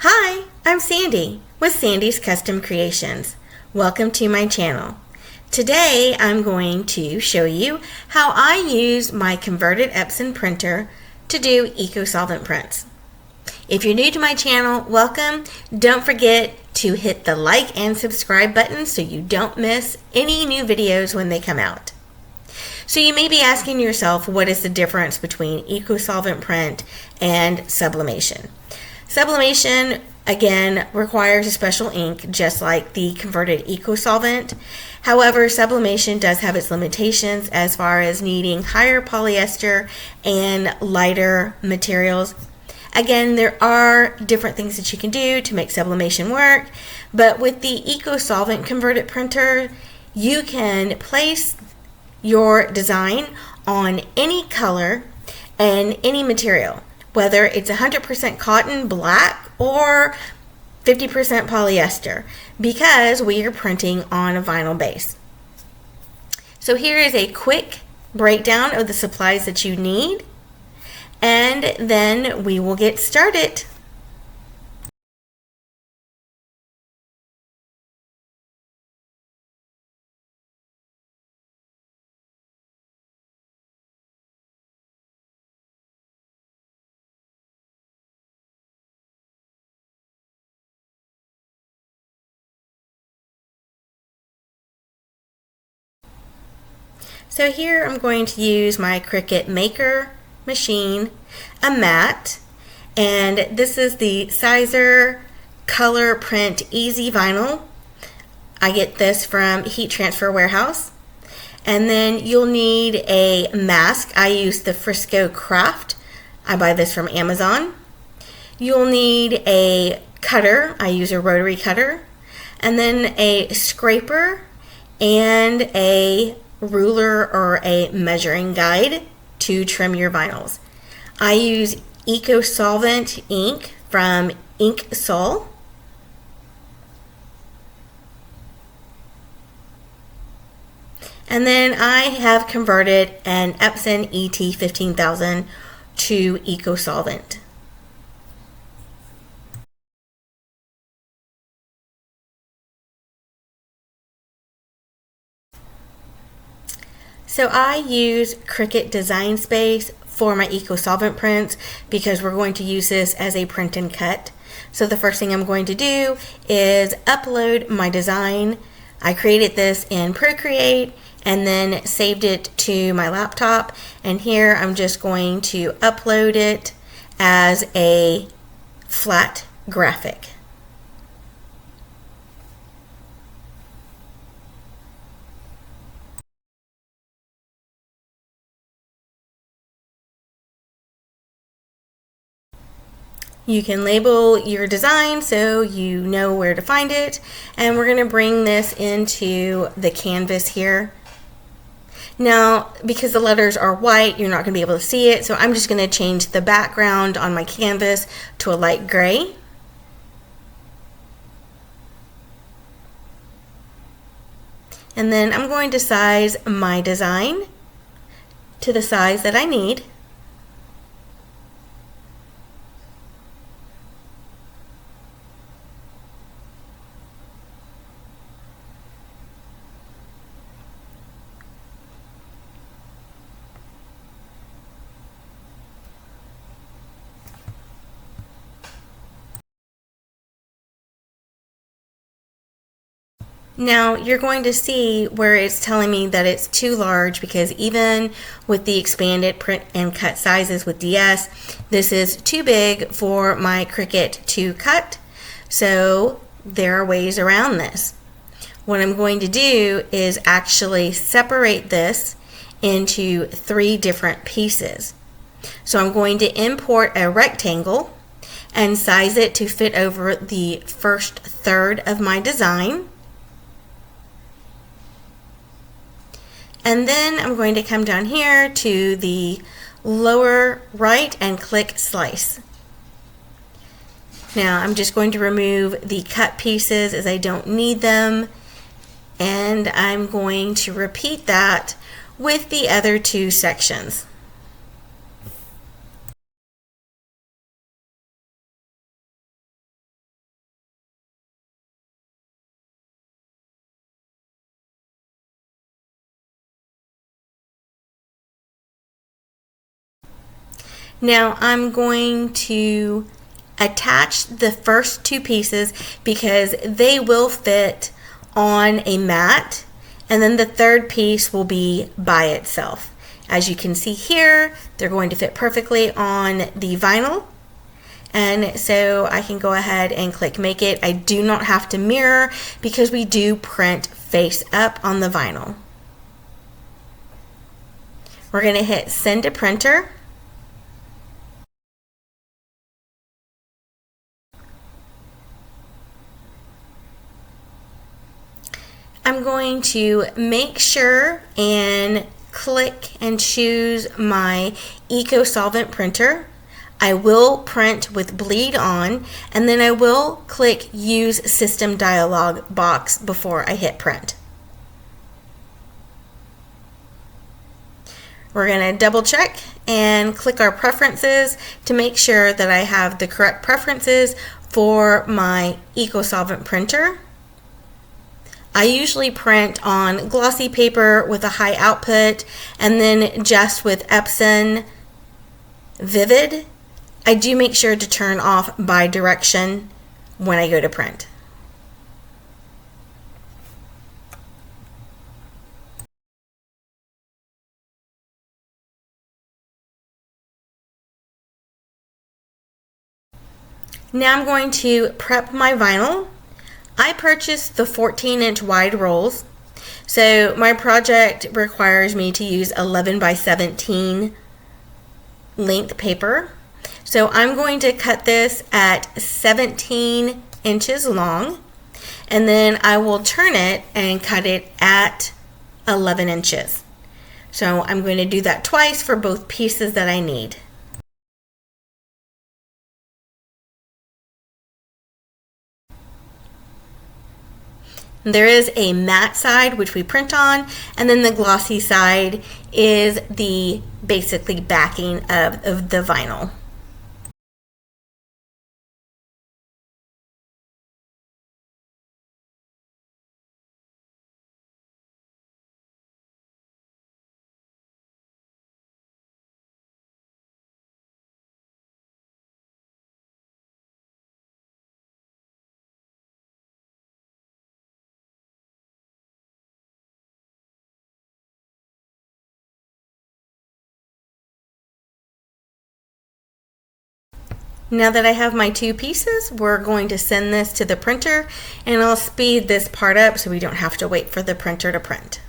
Hi, I'm Sandy with Sandy's Custom Creations. Welcome to my channel. Today I'm going to show you how I use my converted Epson printer to do Ecosolvent prints. If you're new to my channel, welcome. Don't forget to hit the like and subscribe button so you don't miss any new videos when they come out. So you may be asking yourself, what is the difference between Ecosolvent print and sublimation? Sublimation, again, requires a special ink, just like the converted Ecosolvent. However, sublimation does have its limitations as far as needing higher polyester and lighter materials. Again, there are different things that you can do to make sublimation work, but with the Ecosolvent converted printer, you can place your design on any color and any material, whether it's 100% cotton, black, or 50% polyester, because we are printing on a vinyl base. So here is a quick breakdown of the supplies that you need, and then we will get started. So here I'm going to use my Cricut Maker machine, a mat, and this is the Siser ColorPrint Easy Vinyl. I get this from Heat Transfer Warehouse. And then you'll need a mask. I use the Frisco Craft. I buy this from Amazon. You'll need a cutter. I use a Rotary Cutter. And then a scraper and a ruler or a measuring guide to trim your vinyls. I use Ecosolvent ink from Inksol. And then I have converted an Epson ET15000 to Ecosolvent. So I use Cricut Design Space for my Ecosolvent prints because we're going to use this as a print and cut. So the first thing I'm going to do is upload my design. I created this in Procreate and then saved it to my laptop, and here I'm just going to upload it as a flat graphic. You can label your design so you know where to find it, and we're going to bring this into the canvas here. Now, because the letters are white, you're not going to be able to see it, so I'm just going to change the background on my canvas to a light gray. And then I'm going to size my design to the size that I need. Now you're going to see where it's telling me that it's too large, because even with the expanded print and cut sizes with DS, this is too big for my Cricut to cut. So there are ways around this. What I'm going to do is actually separate this into 3 different pieces. So I'm going to import a rectangle and size it to fit over the first third of my design. And then I'm going to come down here to the lower right and click slice. Now I'm just going to remove the cut pieces as I don't need them, and I'm going to repeat that with the other 2 sections. Now I'm going to attach the first two pieces because they will fit on a mat, and then the third piece will be by itself. As you can see here, they're going to fit perfectly on the vinyl. And so I can go ahead and click Make It. I do not have to mirror because we do print face up on the vinyl. We're going to hit Send to Printer. I'm going to make sure and click and choose my Ecosolvent printer. I will print with bleed on, and then I will click Use System dialog box before I hit print. We're going to double check and click our preferences to make sure that I have the correct preferences for my Ecosolvent printer. I usually print on glossy paper with a high output, and then just with Epson Vivid. I do make sure to turn off bi-direction when I go to print. Now I'm going to prep my vinyl. I purchased the 14-inch wide rolls, so my project requires me to use 11 by 17 length paper. So I'm going to cut this at 17 inches long, and then I will turn it and cut it at 11 inches. So I'm going to do that twice for both pieces that I need. There is a matte side which we print on, and then the glossy side is the basically backing of the vinyl. Now that I have my two pieces, we're going to send this to the printer, and I'll speed this part up so we don't have to wait for the printer to print.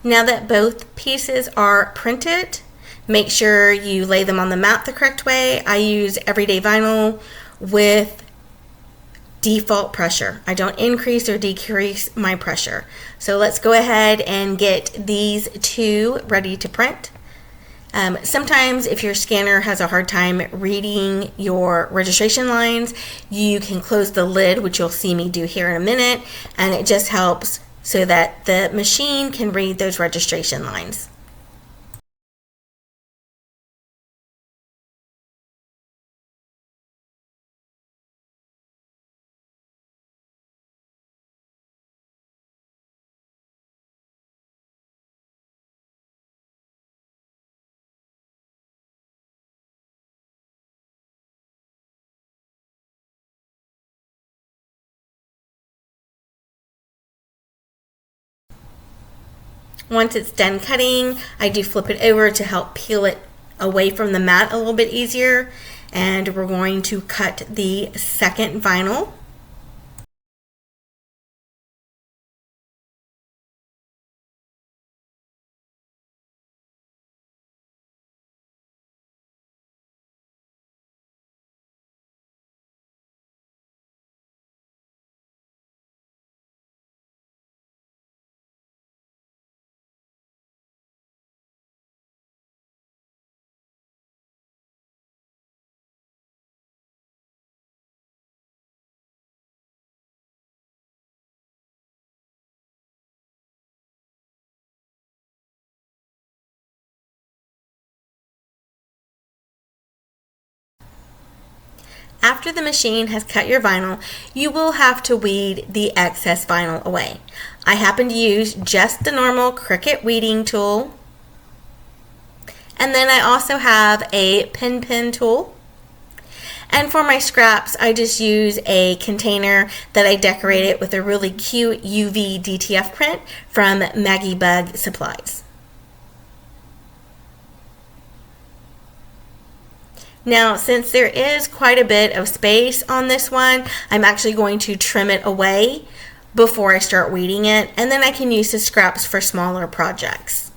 Now that both pieces are printed, make sure you lay them on the mat the correct way. I use everyday vinyl with default pressure. I don't increase or decrease my pressure. So let's go ahead and get these two ready to print. Sometimes if your scanner has a hard time reading your registration lines, you can close the lid, which you'll see me do here in a minute, and it just helps so that the machine can read those registration lines. Once it's done cutting, I do flip it over to help peel it away from the mat a little bit easier. And we're going to cut the second vinyl. After the machine has cut your vinyl, you will have to weed the excess vinyl away. I happen to use just the normal Cricut weeding tool. And then I also have a pen tool. And for my scraps, I just use a container that I decorated with a really cute UV DTF print from Maggie Bug Supplies. Now, since there is quite a bit of space on this one, I'm actually going to trim it away before I start weeding it, and then I can use the scraps for smaller projects.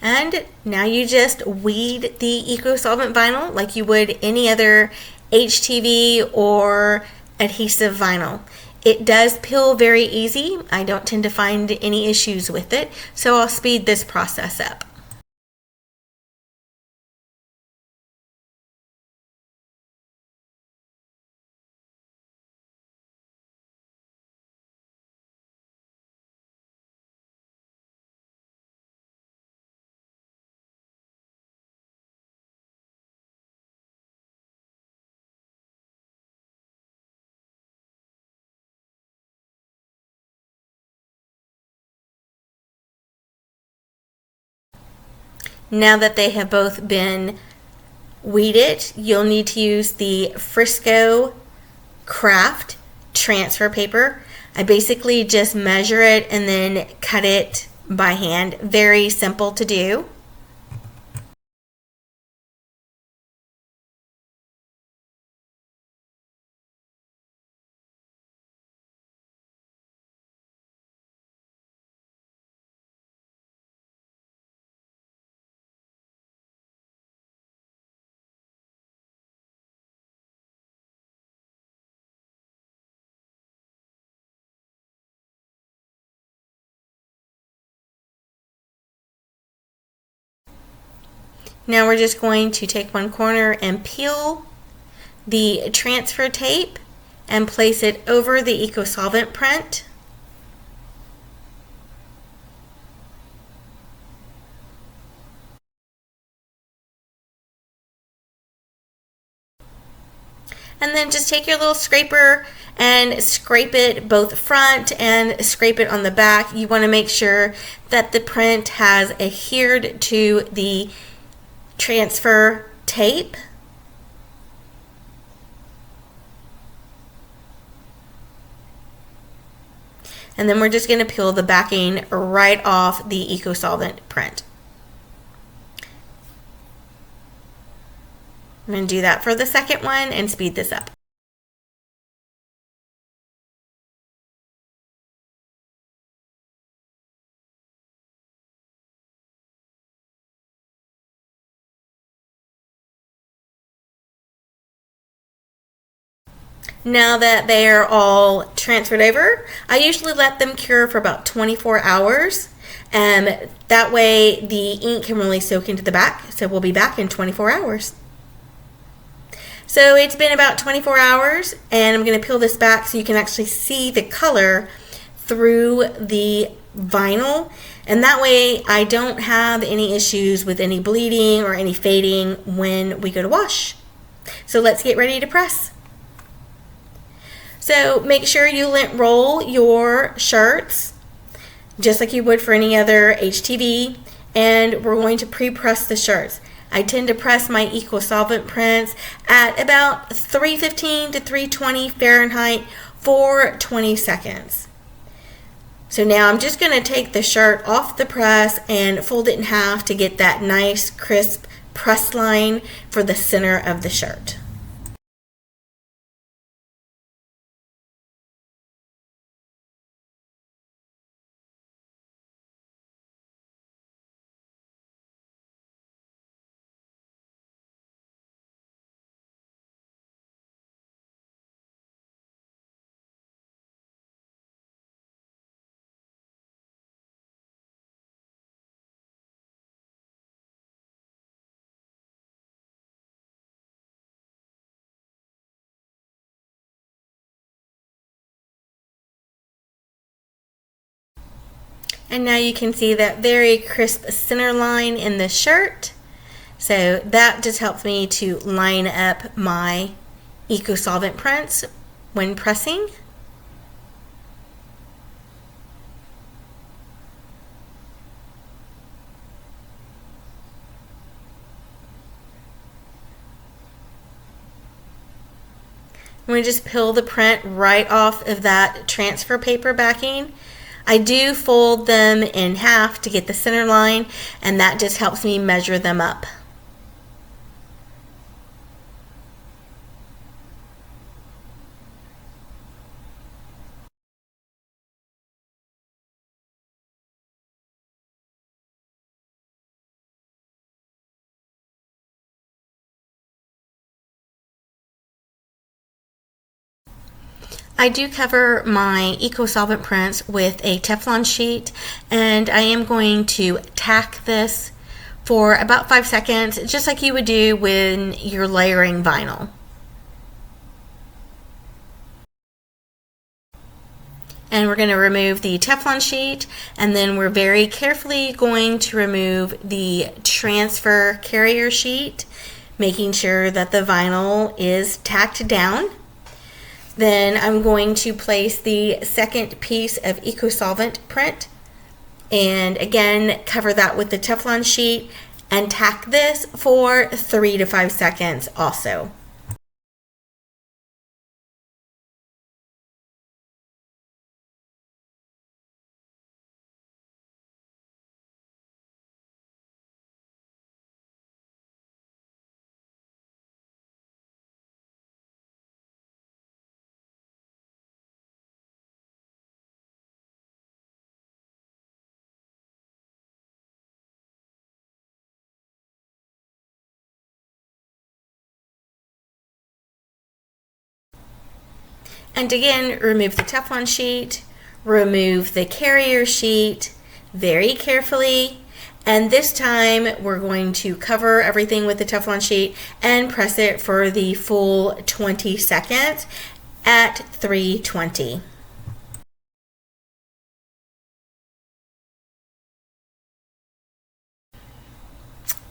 And now you just weed the Ecosolvent vinyl like you would any other HTV or adhesive vinyl. It does peel very easy. I don't tend to find any issues with it, so I'll speed this process up. Now that they have both been weeded, you'll need to use the Frisco craft transfer paper. I basically just measure it and then cut it by hand. Very simple to do. Now we're just going to take one corner and peel the transfer tape and place it over the Ecosolvent print. And then just take your little scraper and scrape it both front and scrape it on the back. You want to make sure that the print has adhered to the transfer tape. And then we're just going to peel the backing right off the Ecosolvent print. I'm going to do that for the second one and speed this up. Now that they are all transferred over, I usually let them cure for about 24 hours. That way the ink can really soak into the back. So we'll be back in 24 hours. So it's been about 24 hours, and I'm going to peel this back so you can actually see the color through the vinyl. And that way I don't have any issues with any bleeding or any fading when we go to wash. So let's get ready to press. So make sure you lint roll your shirts just like you would for any other HTV, and we're going to pre-press the shirts. I tend to press my Ecosolvent prints at about 315 to 320 Fahrenheit for 20 seconds. So now I'm just going to take the shirt off the press and fold it in half to get that nice crisp press line for the center of the shirt. And now you can see that very crisp center line in the shirt. So that just helps me to line up my Ecosolvent prints when pressing. I'm going to just peel the print right off of that transfer paper backing. I do fold them in half to get the center line, and that just helps me measure them up. I do cover my Ecosolvent prints with a Teflon sheet, and I am going to tack this for about 5 seconds, just like you would do when you're layering vinyl. And we're going to remove the Teflon sheet, and then we're very carefully going to remove the transfer carrier sheet, making sure that the vinyl is tacked down. Then I'm going to place the second piece of Ecosolvent print, and again cover that with the Teflon sheet and tack this for 3 to 5 seconds also. And again, remove the Teflon sheet, remove the carrier sheet very carefully, and this time we're going to cover everything with the Teflon sheet and press it for the full 20 seconds at 320.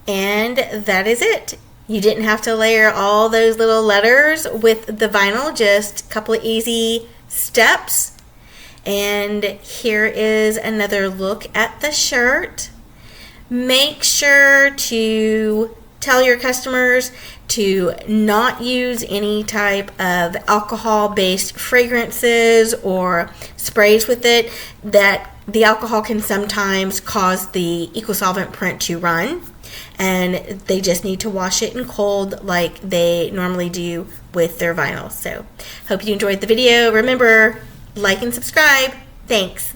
And that is it. You didn't have to layer all those little letters with the vinyl, just a couple of easy steps. And here is another look at the shirt. Make sure to tell your customers to not use any type of alcohol-based fragrances or sprays with it, that the alcohol can sometimes cause the Ecosolvent print to run, and they just need to wash it in cold like they normally do with their vinyl. So hope you enjoyed the video. Remember, like and subscribe. Thanks.